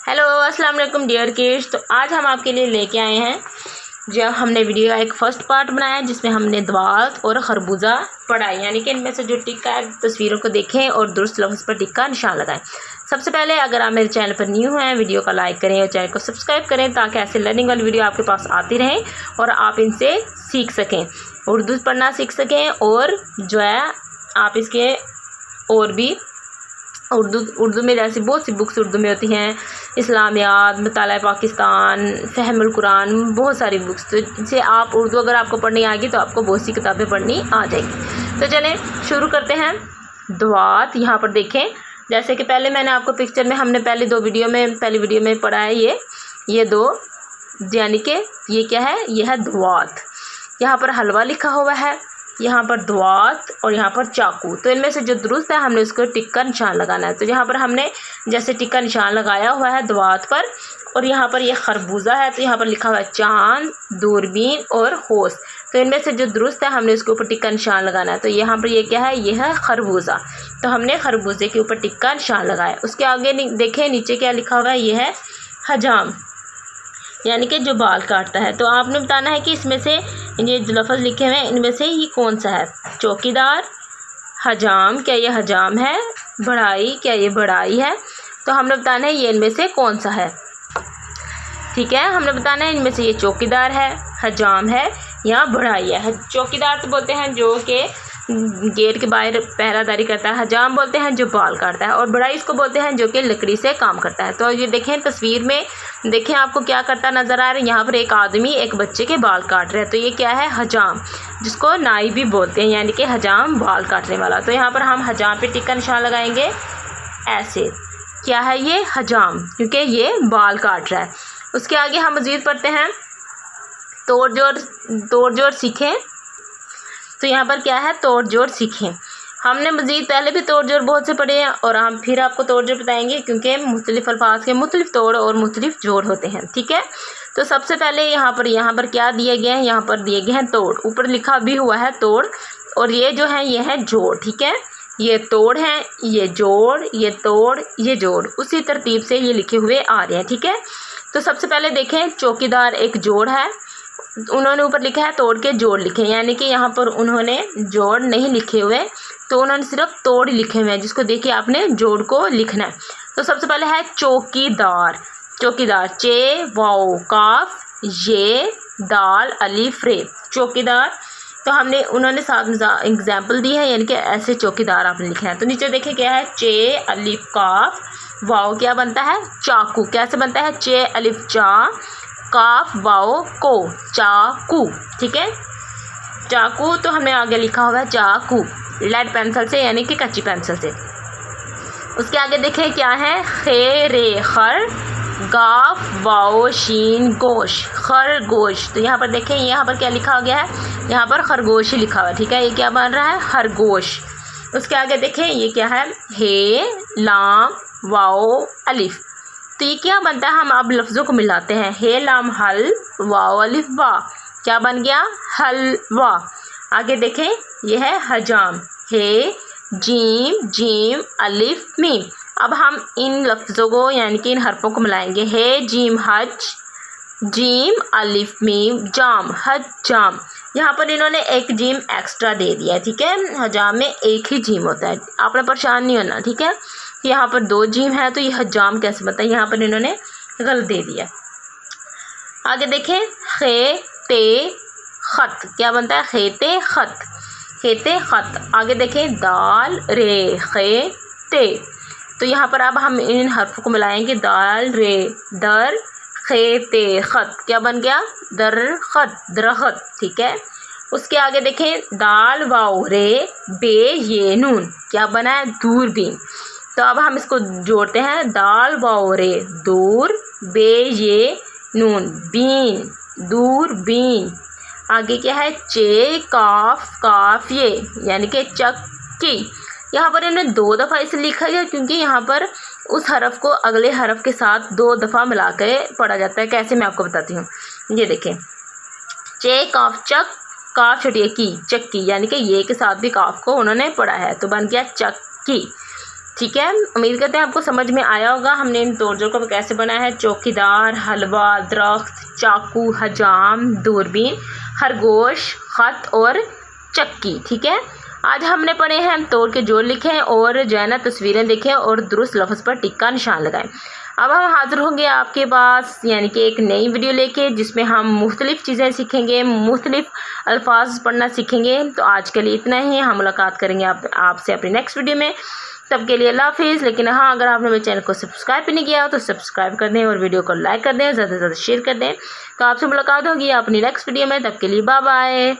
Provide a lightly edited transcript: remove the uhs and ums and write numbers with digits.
Hello अस्सलाम वालेकुम dear kids. तो आज हम आपके लिए लेके आए हैं, जो हमने वीडियो का एक फ़र्स्ट पार्ट बनाया है जिसमें हमने दवात और खरबूजा पढ़ा है, यानी कि इनमें से जो टिक्का है तस्वीरों को देखें और दुरुस्त लफ्ज़ पर टिक्का निशान लगाएं। सबसे पहले अगर आप मेरे चैनल पर न्यू हैं, वीडियो को लाइक करें और चैनल को सब्सक्राइब करें ताकि ऐसे लर्निंग वाली वीडियो आपके पास आती रहें और आप इनसे सीख सकें, उर्दू पढ़ना सीख सकें और जो है आप इसके और भी उर्दू में जैसी बहुत सी बुक्स उर्दू में होती हैं, इस्लामियात, मुताला पाकिस्तान, फ़हमुल कुरान, बहुत सारी बुक्स। तो इनसे आप उर्दू अगर आपको पढ़नी आएगी तो आपको बहुत सी किताबें पढ़नी आ जाएगी। तो चलें शुरू करते हैं। दवात यहाँ पर देखें, जैसे कि पहले मैंने आपको पिक्चर में हमने पहली वीडियो में पढ़ा है ये दो, यानी कि ये क्या है, ये है दवात। यहाँ पर हलवा लिखा हुआ है, यहाँ पर दवात और यहाँ पर चाकू। तो इनमें से जो दुरुस्त है हमने उसको टिक्का निशान लगाना है। तो यहाँ पर हमने जैसे टिक्का निशान लगाया हुआ है दवात पर, और यहाँ पर ये खरबूजा है तो यहाँ पर लिखा हुआ है चांद, दूरबीन और होश। तो इनमें से जो दुरुस्त है हमने उसके ऊपर टिक्का निशान लगाना है। तो यहाँ पर ये क्या है, ये है खरबूजा। तो हमने खरबूजे के ऊपर टिक्का निशान लगाया। उसके आगे देखें नीचे क्या लिखा हुआ है, ये है हजाम, यानी कि जो बाल काटता है। तो आपने बताना है कि इसमें से ये जो लफ्ज़ लिखे हुए हैं इनमें से ये कौन सा है। चौकीदार, हजाम, क्या ये हजाम है? बढ़ाई, क्या ये बढ़ाई है? तो हमने बताना है ये इनमें से कौन सा है। ठीक है, हमने बताना है इनमें से ये चौकीदार है, हजाम है या बढ़ाई है। चौकीदार तो बोलते हैं जो कि गेट के बाहर पहरादारी करता है, हजाम बोलते हैं जो बाल काटता है, और बढ़ाई इसको बोलते हैं जो कि लकड़ी से काम करता है। तो ये देखें तस्वीर में, देखें आपको क्या करता नज़र आ रहा है। यहाँ पर एक आदमी एक बच्चे के बाल काट रहा है। तो ये क्या है, हजाम, जिसको नाई भी बोलते हैं, यानी कि हजाम बाल काटने वाला। तो यहाँ पर हम हजाम पे टिक्का निशान लगाएंगे ऐसे। क्या है ये, हजाम, क्योंकि ये बाल काट रहा है। उसके आगे हम मज़ीद पढ़ते हैं तोड़ जोड़ सीखें। तो यहाँ पर क्या है, तोड़ जोड़ सीखें। हमने मज़ीद पहले भी तोड़ जोड़ बहुत से पढ़े हैं और हम फिर आपको तोड़ जोड़ बताएंगे, क्योंकि मुख्तलिफ़ अल्फाज के मुख्तलिफ़ तोड़ और मुख्तलिफ़ जोड़ होते हैं। ठीक है, तो सबसे पहले यहाँ पर क्या दिए गए हैं, यहाँ पर दिए गए हैं तोड़, ऊपर लिखा भी हुआ है तोड़, और ये जो है ये है जोड़। ठीक है, ये तोड़ है, ये जोड़, ये तोड़, ये जोड़, उसी तरतीब से ये लिखे हुए आ रहे हैं। ठीक है, तो सबसे पहले देखें चौकीदार एक जोड़ है, उन्होंने ऊपर लिखा है तोड़ के जोड़ लिखे, यानी कि यहाँ पर उन्होंने जोड़ नहीं लिखे हुए, तो उन्होंने सिर्फ तोड़ लिखे हुए हैं, जिसको देखिए आपने जोड़ को लिखना है। तो सबसे पहले है चौकीदार, चौकीदार, चे वाओ काफ ये दाल अलिफ रे, चौकीदार। तो उन्होंने साथ एग्जाम्पल दी है, यानी कि ऐसे चौकीदार आपने लिखना है। तो नीचे देखिए क्या है, चे अलिफ काफ वाओ क्या बनता है, चाकू। कैसे बनता है, चे अलिफ चा काफ वाओ को, चाकू। ठीक है, चाकू। तो हमने आगे लिखा हुआ है चाकू, लेड पेंसिल से, यानी कि कच्ची पेंसिल से। उसके आगे देखें क्या है, खे रे खर गाफ वाओ शीन गोश, खरगोश। तो यहाँ पर देखें, यहाँ पर क्या लिखा गया है, यहाँ पर खरगोश ही लिखा हुआ है। ठीक है, ये क्या बन रहा है, खरगोश। उसके आगे देखें ये क्या है, हे लाम वाओ अलिफ। तो ये क्या बनता है, हम अब लफ्ज़ों को मिलाते हैं। हे लाम हल वाओ अलिफ वा, क्या बन गया, हलवा। आगे देखें यह है हजाम, हे जीम जीम अलिफ मीम। अब हम इन लफ्ज़ों को, यानी कि इन हरफों को मिलाएंगे। हे जीम हज, जीम अलिफ मीम जाम, हज जाम। यहाँ पर इन्होंने एक जीम एक्स्ट्रा दे दिया है। ठीक है, हजाम में एक ही जीम होता है, आपने परेशान नहीं होना। ठीक है, यहाँ पर दो जीम है, तो ये हजाम कैसे बनता है, यहाँ पर इन्होंने गलत दे दिया। आगे देखें खे ते खत, क्या बनता है, खेते खत, खेते खत। आगे देखें दाल रे खे ते। तो यहाँ पर अब हम इन हर्फ को मिलाएंगे, दाल रे दर खेते खत, क्या बन गया, दरखत, दरखत। ठीक है, उसके आगे देखें दाल वाओ रे बे ये नून, क्या बना है, दूरबीन। तो अब हम इसको जोड़ते हैं, दाल वाओ रे दूर बे ये नून बीन, दूरबीन। आगे क्या है, चे काफ ये, यानी कि चक्की। यहाँ पर इन्होंने दो दफ़ा इसे लिखा गया क्योंकि यहाँ पर उस हरफ को अगले हरफ के साथ दो दफ़ा मिला के पढ़ा जाता है। कैसे, मैं आपको बताती हूँ। ये देखें, चे काफ चक, काफ छोटी की, चक्की, यानी कि ये के साथ भी काफ को उन्होंने पढ़ा है, तो बन गया चक्की। ठीक है, उम्मीद करते हैं आपको समझ में आया होगा हमने इन तोड़ जोड़ को कैसे बनाया है। चौकीदार, हलवा, दरख्त, चाकू, हजाम, दूरबीन, खरगोश, ख़त और चक्की। ठीक है, आज हमने पढ़े हैं तोड़ के जोड़ लिखें और जो है ना तस्वीरें देखें और दुरुस्त लफ्ज़ पर टिक का निशान लगाएं। अब हम हाज़िर होंगे आपके पास यानी कि एक नई वीडियो लेके, जिसमें हम मुख्तलिफ़ चीज़ें सीखेंगे, मुख्तलिफ़ अल्फाज पढ़ना सीखेंगे। तो आज के लिए इतना ही, हम मुलाकात करेंगे आपसे अपनी नेक्स्ट वीडियो में। तब के लिए अल्लाह हाफिज़। लेकिन हाँ, अगर आपने मेरे चैनल को सब्सक्राइब भी नहीं किया हो तो सब्सक्राइब कर दें और वीडियो को लाइक कर दें, ज़्यादा से ज़्यादा शेयर कर दें। तो आपसे मुलाकात होगी अपनी नेक्स्ट वीडियो में, तब के लिए बाय बाय।